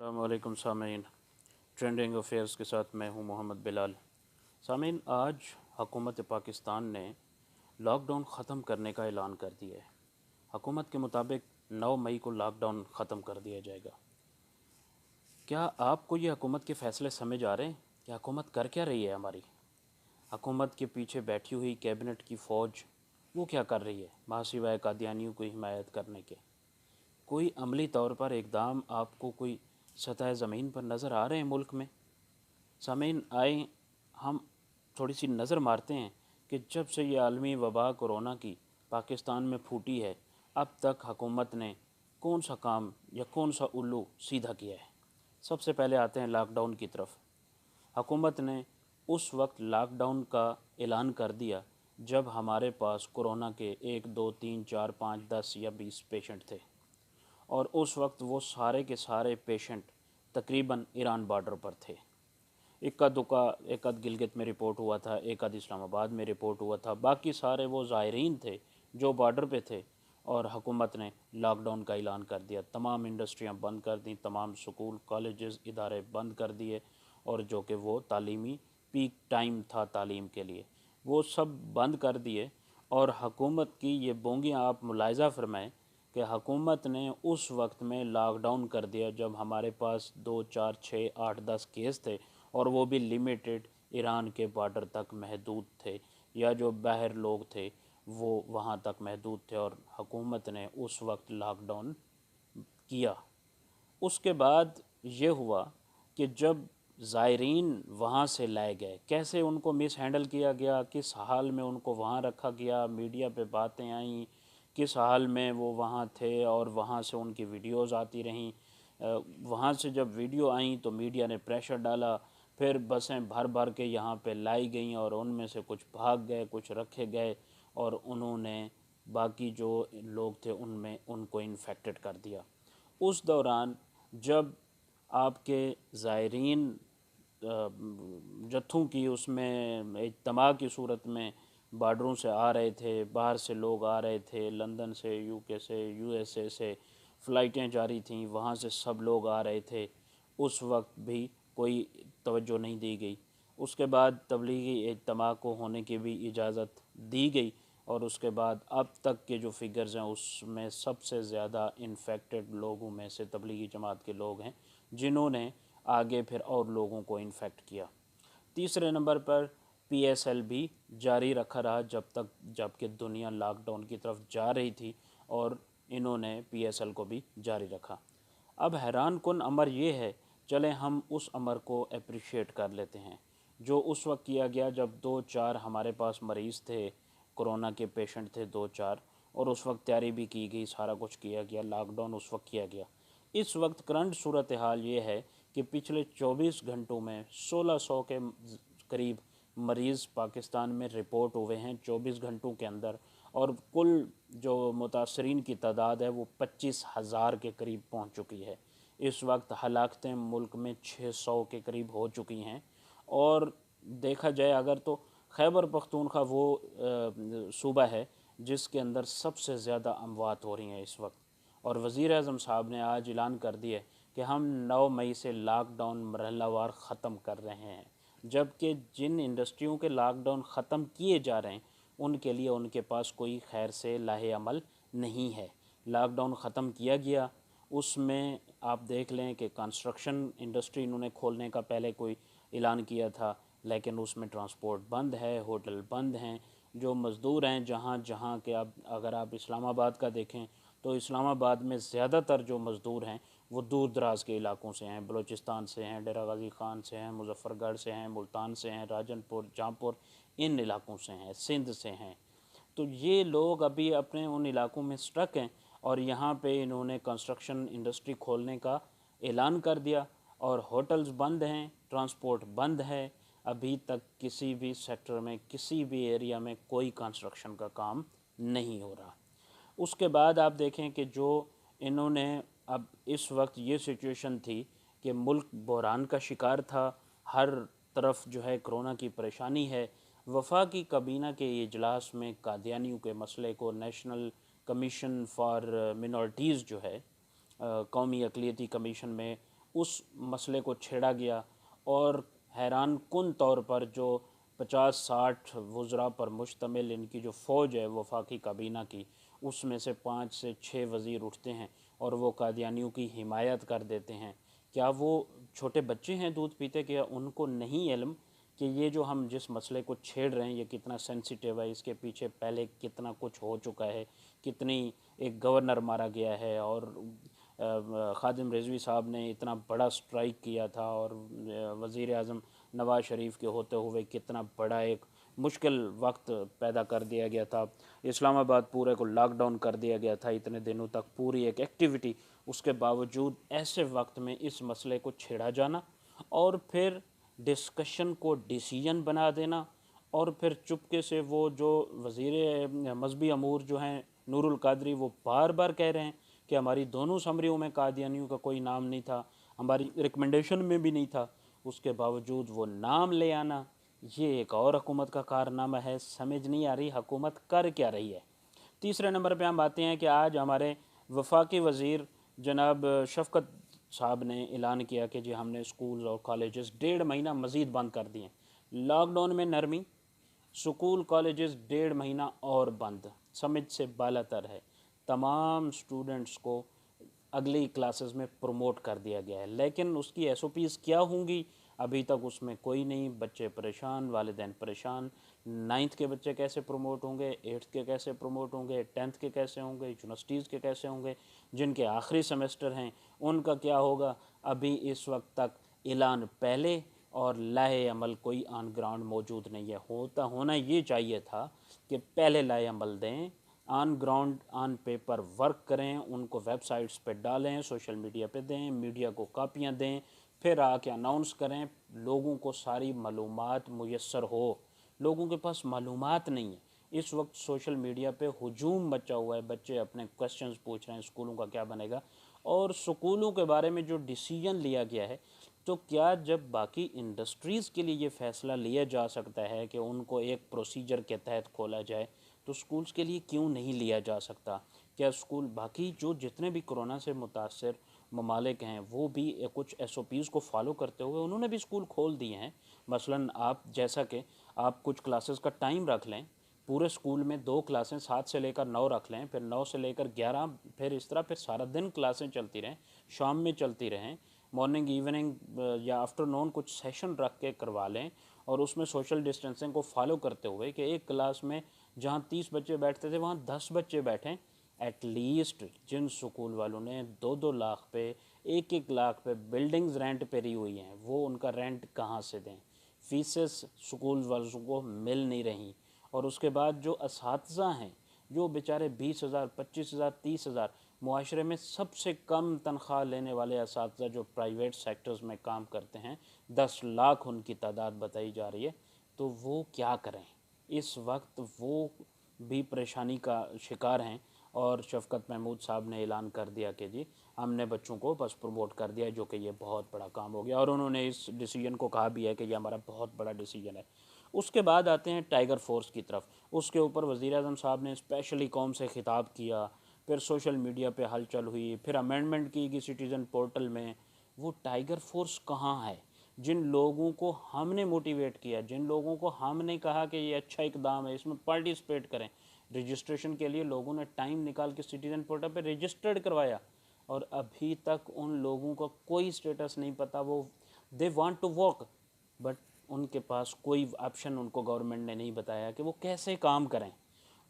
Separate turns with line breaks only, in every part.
السلام علیکم سامعین، ٹرینڈنگ افیئرس کے ساتھ میں ہوں محمد بلال۔ سامعین، آج حکومت پاکستان نے لاک ڈاؤن ختم کرنے کا اعلان کر دیا ہے۔ حکومت کے مطابق 9 مئی کو لاک ڈاؤن ختم کر دیا جائے گا۔ کیا آپ کو یہ حکومت کے فیصلے سمجھ آ رہے ہیں کہ حکومت کر کیا رہی ہے؟ ہماری حکومت کے پیچھے بیٹھی ہوئی کیبنٹ کی فوج وہ کیا کر رہی ہے ماہ سوائے قادیانیوں کو حمایت کرنے کے؟ کوئی عملی طور پر اقدام آپ کو کوئی سطح زمین پر نظر آ رہے ہیں ملک میں؟ سامعین، آئیں ہم تھوڑی سی نظر مارتے ہیں کہ جب سے یہ عالمی وبا کورونا کی پاکستان میں پھوٹی ہے، اب تک حکومت نے کون سا کام یا کون سا الو سیدھا کیا ہے۔ سب سے پہلے آتے ہیں لاک ڈاؤن کی طرف۔ حکومت نے اس وقت لاک ڈاؤن کا اعلان کر دیا جب ہمارے پاس کورونا کے 1 2 3 4 5 10 یا 20 پیشنٹ تھے، اور اس وقت وہ سارے کے سارے پیشنٹ تقریباً ایران بارڈر پر تھے۔ اکا دکا ایک آدھ گلگت میں رپورٹ ہوا تھا، ایک آدھ اسلام آباد میں رپورٹ ہوا تھا، باقی سارے وہ زائرین تھے جو بارڈر پہ تھے، اور حکومت نے لاک ڈاؤن کا اعلان کر دیا۔ تمام انڈسٹریاں بند کر دیں، تمام سکول، کالجز، ادارے بند کر دیے، اور جو کہ وہ تعلیمی پیک ٹائم تھا تعلیم کے لیے، وہ سب بند کر دیے۔ اور حکومت کی یہ بونگیاں آپ ملاحظہ فرمائیں کہ حکومت نے اس وقت میں لاک ڈاؤن کر دیا جب ہمارے پاس 2 4 6 8 10 کیس تھے، اور وہ بھی لیمیٹڈ ایران کے بارڈر تک محدود تھے، یا جو باہر لوگ تھے وہ وہاں تک محدود تھے، اور حکومت نے اس وقت لاک ڈاؤن کیا۔ اس کے بعد یہ ہوا کہ جب زائرین وہاں سے لائے گئے، کیسے ان کو مس ہینڈل کیا گیا، کس حال میں ان کو وہاں رکھا گیا، میڈیا پہ باتیں آئیں کس حال میں وہ وہاں تھے، اور وہاں سے ان کی ویڈیوز آتی رہیں۔ وہاں سے جب ویڈیو آئیں تو میڈیا نے پریشر ڈالا، پھر بسیں بھر بھر کے یہاں پہ لائی گئیں، اور ان میں سے کچھ بھاگ گئے، کچھ رکھے گئے، اور انہوں نے باقی جو لوگ تھے ان کو انفیکٹڈ کر دیا۔ اس دوران جب آپ کے زائرین جتھوں کی اس میں اجتماع کی صورت میں بارڈروں سے آ رہے تھے، باہر سے لوگ آ رہے تھے، لندن سے، یو کے سے، یو ایس اے سے فلائٹیں جاری تھیں، وہاں سے سب لوگ آ رہے تھے، اس وقت بھی کوئی توجہ نہیں دی گئی۔ اس کے بعد تبلیغی اجتماع کو ہونے کی بھی اجازت دی گئی، اور اس کے بعد اب تک کے جو فگرز ہیں اس میں سب سے زیادہ انفیکٹڈ لوگوں میں سے تبلیغی جماعت کے لوگ ہیں، جنہوں نے آگے پھر اور لوگوں کو انفیکٹ کیا۔ تیسرے نمبر پر پی ایس ایل بھی جاری رکھا رہا جب کہ دنیا لاک ڈاؤن کی طرف جا رہی تھی، اور انہوں نے پی ایس ایل کو بھی جاری رکھا۔ اب حیران کن امر یہ ہے، چلیں ہم اس امر کو اپریشیٹ کر لیتے ہیں جو اس وقت کیا گیا جب 2 4 ہمارے پاس مریض تھے، کورونا کے پیشنٹ تھے 2 4، اور اس وقت تیاری بھی کی گئی، سارا کچھ کیا گیا، لاک ڈاؤن اس وقت کیا گیا۔ اس وقت کرنٹ صورتحال یہ ہے کہ پچھلے 24 گھنٹوں میں 1600 کے قریب مریض پاکستان میں رپورٹ ہوئے ہیں 24 گھنٹوں کے اندر، اور کل جو متاثرین کی تعداد ہے وہ 25,000 کے قریب پہنچ چکی ہے۔ اس وقت ہلاکتیں ملک میں 600 کے قریب ہو چکی ہیں، اور دیکھا جائے اگر تو خیبر پختونخوا وہ صوبہ ہے جس کے اندر سب سے زیادہ اموات ہو رہی ہیں اس وقت، اور وزیر اعظم صاحب نے آج اعلان کر دیا کہ ہم 9 مئی سے لاک ڈاؤن مرحلہ وار ختم کر رہے ہیں، جبکہ جن انڈسٹریوں کے لاک ڈاؤن ختم کیے جا رہے ہیں ان کے لیے ان کے پاس کوئی خیر سے لاہے عمل نہیں ہے۔ لاک ڈاؤن ختم کیا گیا، اس میں آپ دیکھ لیں کہ کنسٹرکشن انڈسٹری انہوں نے کھولنے کا پہلے کوئی اعلان کیا تھا، لیکن اس میں ٹرانسپورٹ بند ہے، ہوٹل بند ہیں، جو مزدور ہیں جہاں کہ اب اگر آپ اسلام آباد کا دیکھیں تو اسلام آباد میں زیادہ تر جو مزدور ہیں وہ دور دراز کے علاقوں سے ہیں، بلوچستان سے ہیں، ڈیرہ غازی خان سے ہیں، مظفر گڑھ سے ہیں، ملتان سے ہیں، راجن پور، جہاں پور، ان علاقوں سے ہیں، سندھ سے ہیں۔ تو یہ لوگ ابھی اپنے ان علاقوں میں سٹرک ہیں، اور یہاں پہ انہوں نے کنسٹرکشن انڈسٹری کھولنے کا اعلان کر دیا، اور ہوٹلز بند ہیں، ٹرانسپورٹ بند ہے، ابھی تک کسی بھی سیکٹر میں کسی بھی ایریا میں کوئی کنسٹرکشن کا کام نہیں ہو رہا۔ اس کے بعد آپ دیکھیں کہ جو انہوں نے اب اس وقت یہ سچویشن تھی کہ ملک بحران کا شکار تھا، ہر طرف جو ہے کرونا کی پریشانی ہے۔ وفاقی کابینہ کے اجلاس میں قادیانیوں کے مسئلے کو نیشنل کمیشن فار منورٹیز جو ہے، قومی اقلیتی کمیشن میں اس مسئلے کو چھیڑا گیا، اور حیران کن طور پر جو 50-60 وزراء پر مشتمل ان کی جو فوج ہے وفاقی کابینہ کی، اس میں سے 5 سے 6 وزیر اٹھتے ہیں اور وہ قادیانیوں کی حمایت کر دیتے ہیں۔ کیا وہ چھوٹے بچے ہیں دودھ پیتے؟ کیا ان کو نہیں علم کہ یہ جو ہم جس مسئلے کو چھیڑ رہے ہیں یہ کتنا سینسیٹیو ہے، اس کے پیچھے پہلے کتنا کچھ ہو چکا ہے، کتنی ایک گورنر مارا گیا ہے، اور خادم رضوی صاحب نے اتنا بڑا سٹرائک کیا تھا، اور وزیر اعظم نواز شریف کے ہوتے ہوئے کتنا بڑا ایک مشکل وقت پیدا کر دیا گیا تھا، اسلام آباد پورے کو لاک ڈاؤن کر دیا گیا تھا اتنے دنوں تک، پوری ایک ایکٹیویٹی، اس کے باوجود ایسے وقت میں اس مسئلے کو چھیڑا جانا اور پھر ڈسکشن کو ڈیسیجن بنا دینا، اور پھر چپکے سے وہ جو وزیر مذہبی امور جو ہیں نور القادری، وہ بار بار کہہ رہے ہیں کہ ہماری دونوں سمریوں میں قادیانیوں کا کوئی نام نہیں تھا، ہماری ریکمنڈیشن میں بھی نہیں تھا، اس کے باوجود وہ نام لے آنا، یہ ایک اور حکومت کا کارنامہ ہے۔ سمجھ نہیں آ رہی حکومت کر کیا رہی ہے۔ تیسرے نمبر پہ ہم آتے ہیں کہ آج ہمارے وفاقی وزیر جناب شفقت صاحب نے اعلان کیا کہ جی ہم نے اسکول اور کالجز 1.5 مہینہ مزید بند کر دیے ہیں۔ لاک ڈاؤن میں نرمی، سکول کالجز 1.5 مہینہ اور بند، سمجھ سے بالا تر ہے۔ تمام سٹوڈنٹس کو اگلی کلاسز میں پروموٹ کر دیا گیا ہے، لیکن اس کی ایس او پیز کیا ہوں گی ابھی تک اس میں کوئی نہیں۔ بچے پریشان، والدین پریشان، 9th کے بچے کیسے پروموٹ ہوں گے، 8th کے کیسے پروموٹ ہوں گے، 10th کے کیسے ہوں گے، یونیورسٹیز کے کیسے ہوں گے، جن کے آخری سیمسٹر ہیں ان کا کیا ہوگا؟ ابھی اس وقت تک اعلان پہلے اور لائحہ عمل کوئی آن گراؤنڈ موجود نہیں ہے۔ ہونا یہ چاہیے تھا کہ پہلے لائحہ عمل دیں، on ground on paper work کریں، ان کو ویب سائٹس پہ ڈالیں، سوشل میڈیا پہ دیں، میڈیا کو کاپیاں دیں، پھر آ کے اناؤنس کریں، لوگوں کو ساری معلومات میسر ہو۔ لوگوں کے پاس معلومات نہیں ہے۔ اس وقت سوشل میڈیا پہ ہجوم مچا ہوا ہے، بچے اپنے کوسچنز پوچھ رہے ہیں اسکولوں کا کیا بنے گا، اور سکولوں کے بارے میں جو ڈیسیجن لیا گیا ہے، تو کیا جب باقی انڈسٹریز کے لیے یہ فیصلہ لیا جا سکتا ہے کہ ان کو ایک پروسیجر کے تحت کھولا جائے، تو سکولز کے لیے کیوں نہیں لیا جا سکتا؟ کیا سکول باقی جو جتنے بھی کرونا سے متاثر ممالک ہیں وہ بھی کچھ ایس او پیز کو فالو کرتے ہوئے انہوں نے بھی سکول کھول دیے ہیں؟ مثلاً آپ جیسا کہ آپ کچھ کلاسز کا ٹائم رکھ لیں، پورے سکول میں 2 کلاسیں 7 سے لے کر 9 رکھ لیں، پھر 9 سے لے کر 11، پھر اس طرح پھر سارا دن کلاسیں چلتی رہیں، شام میں چلتی رہیں، مارننگ ایوننگ یا آفٹر نون کچھ سیشن رکھ کے کروا لیں، اور اس میں سوشل ڈسٹینسنگ کو فالو کرتے ہوئے کہ ایک کلاس میں جہاں 30 بچے بیٹھتے تھے وہاں 10 بچے بیٹھیں۔ ایٹ لیسٹ جن سکول والوں نے 2-2 لاکھ پہ 1-1 لاکھ پہ بلڈنگز رینٹ پہ لی ہوئی ہیں، وہ ان کا رینٹ کہاں سے دیں؟ فیسز سکول والوں کو مل نہیں رہیں، اور اس کے بعد جو اساتذہ ہیں جو بیچارے 20,000 25,000 30,000، معاشرے میں سب سے کم تنخواہ لینے والے اساتذہ جو پرائیویٹ سیکٹرز میں کام کرتے ہیں، 10 لاکھ ان کی تعداد بتائی جا رہی ہے، تو وہ کیا کریں؟ اس وقت وہ بھی پریشانی کا شکار ہیں، اور شفقت محمود صاحب نے اعلان کر دیا کہ جی ہم نے بچوں کو بس پروموٹ کر دیا، جو کہ یہ بہت بڑا کام ہو گیا، اور انہوں نے اس ڈیسیجن کو کہا بھی ہے کہ یہ ہمارا بہت بڑا ڈیسیجن ہے۔ اس کے بعد آتے ہیں ٹائیگر فورس کی طرف۔ اس کے اوپر وزیر اعظم صاحب نے اسپیشلی قوم سے خطاب کیا، پھر سوشل میڈیا پہ ہلچل ہوئی، پھر امینڈمنٹ کی گئی سٹیزن پورٹل میں۔ وہ ٹائیگر فورس کہاں ہے؟ جن لوگوں کو ہم نے موٹیویٹ کیا، جن لوگوں کو ہم نے کہا کہ یہ اچھا اقدام ہے، اس میں پارٹیسپیٹ کریں، رجسٹریشن کے لیے لوگوں نے ٹائم نکال کے سٹیزن پورٹل پہ رجسٹرڈ کروایا، اور ابھی تک ان لوگوں کا کوئی سٹیٹس نہیں پتہ۔ وہ they want to work, but ان کے پاس کوئی آپشن ان کو گورنمنٹ نے نہیں بتایا کہ وہ کیسے کام کریں۔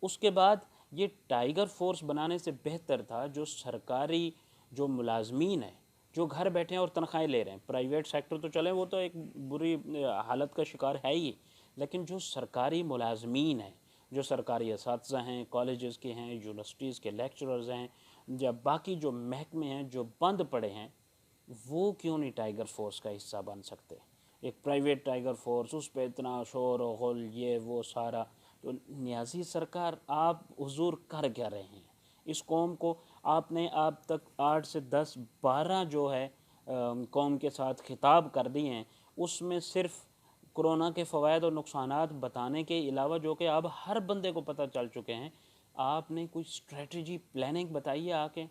اس کے بعد یہ ٹائیگر فورس بنانے سے بہتر تھا جو سرکاری جو ملازمین ہیں جو گھر بیٹھے ہیں اور تنخواہیں لے رہے ہیں، پرائیویٹ سیکٹر تو چلیں وہ تو ایک بری حالت کا شکار ہے ہی، لیکن جو سرکاری ملازمین ہیں، جو سرکاری اساتذہ ہیں، کالجز کے ہیں، یونیورسٹیز کے لیکچررز ہیں، یا باقی جو محکمے ہیں جو بند پڑے ہیں، وہ کیوں نہیں ٹائیگر فورس کا حصہ بن سکتے؟ ایک پرائیویٹ ٹائیگر فورس، اس پہ اتنا شور و غل، یہ وہ سارا۔ تو نیازی سرکار آپ حضور کر کیا رہے ہیں؟ اس قوم کو آپ نے اب تک 8 سے 10 12 جو ہے قوم کے ساتھ خطاب کر دی ہیں، اس میں صرف کرونا کے فوائد اور نقصانات بتانے کے علاوہ، جو کہ اب ہر بندے کو پتہ چل چکے ہیں، آپ نے کوئی اسٹریٹجی پلاننگ بتائی ہے آ کے؟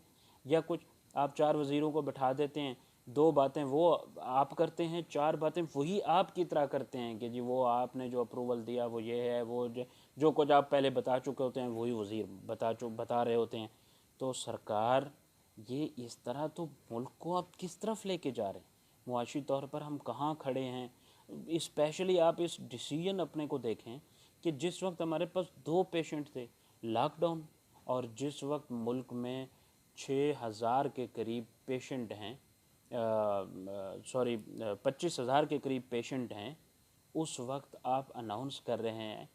یا کچھ آپ 4 وزیروں کو بٹھا دیتے ہیں دو باتیں وہ آپ کرتے ہیں، چار باتیں وہی آپ کی طرح کرتے ہیں کہ جی وہ آپ نے جو اپروول دیا وہ یہ ہے، وہ جو کچھ آپ پہلے بتا چکے ہوتے ہیں وہی وزیر بتا رہے ہوتے ہیں۔ تو سرکار یہ اس طرح تو ملک کو آپ کس طرف لے کے جا رہے ہیں؟ معاشی طور پر ہم کہاں کھڑے ہیں؟ اسپیشلی آپ اس ڈیسیجن اپنے کو دیکھیں کہ جس وقت ہمارے پاس 2 پیشنٹ تھے لاک ڈاؤن، اور جس وقت ملک میں 6,000 کے قریب پیشنٹ ہیں، 25,000 کے قریب پیشنٹ ہیں، اس وقت آپ اناؤنس کر رہے ہیں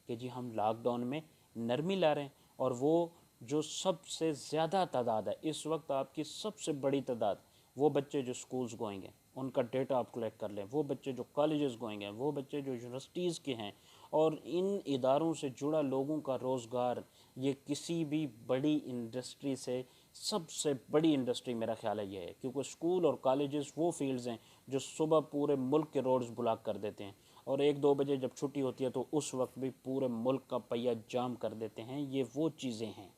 کہ جی ہم لاک ڈاؤن میں نرمی لا رہے ہیں۔ اور وہ جو سب سے زیادہ تعداد ہے اس وقت، آپ کی سب سے بڑی تعداد وہ بچے جو سکولز گوئنگ ہیں، ان کا ڈیٹا آپ کلیکٹ کر لیں، وہ بچے جو کالجز گوئنگ ہیں، وہ بچے جو یونیورسٹیز کے ہیں، اور ان اداروں سے جڑا لوگوں کا روزگار، یہ کسی بھی بڑی انڈسٹری سے سب سے بڑی انڈسٹری میرا خیال ہے یہ ہے، کیونکہ اسکول اور کالجز وہ فیلڈز ہیں جو صبح پورے ملک کے روڈز بلاک کر دیتے ہیں، اور 1-2 بجے جب چھٹی ہوتی ہے تو اس وقت بھی پورے ملک کا پہیہ جام کر دیتے ہیں۔ یہ وہ چیزیں ہیں،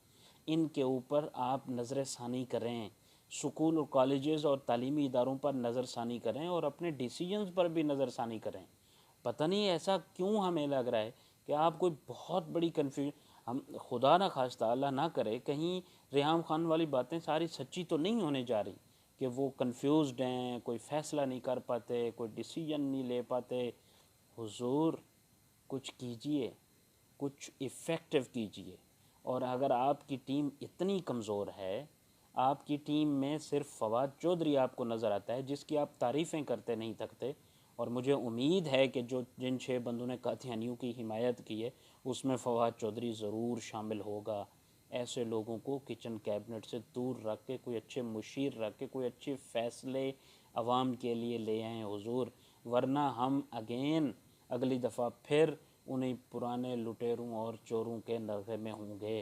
ان کے اوپر آپ نظر ثانی کریں، سکول اور کالجز اور تعلیمی اداروں پر نظر ثانی کریں، اور اپنے ڈیسیجنز پر بھی نظر ثانی کریں۔ پتہ نہیں ایسا کیوں ہمیں لگ رہا ہے کہ آپ کوئی بہت بڑی ہم خدا نہ خواستہ اللہ نہ کرے کہیں ریحام خان والی باتیں ساری سچی تو نہیں ہونے جا رہی کہ وہ کنفیوزڈ ہیں، کوئی فیصلہ نہیں کر پاتے، کوئی ڈیسیجن نہیں لے پاتے۔ حضور کچھ کیجئے، کچھ ایفیکٹو کیجئے۔ اور اگر آپ کی ٹیم اتنی کمزور ہے، آپ کی ٹیم میں صرف فواد چودھری آپ کو نظر آتا ہے جس کی آپ تعریفیں کرتے نہیں تھکتے، اور مجھے امید ہے کہ جن 6 بندوں نے قادیانیوں کی حمایت کی ہے اس میں فواد چودھری ضرور شامل ہوگا۔ ایسے لوگوں کو کچن کیبنٹ سے دور رکھ کے کوئی اچھے مشیر رکھ کے کوئی اچھے فیصلے عوام کے لیے لے آئیں حضور، ورنہ ہم اگلی دفعہ پھر انہیں پرانے لٹیروں اور چوروں کے نرغے میں ہوں گے۔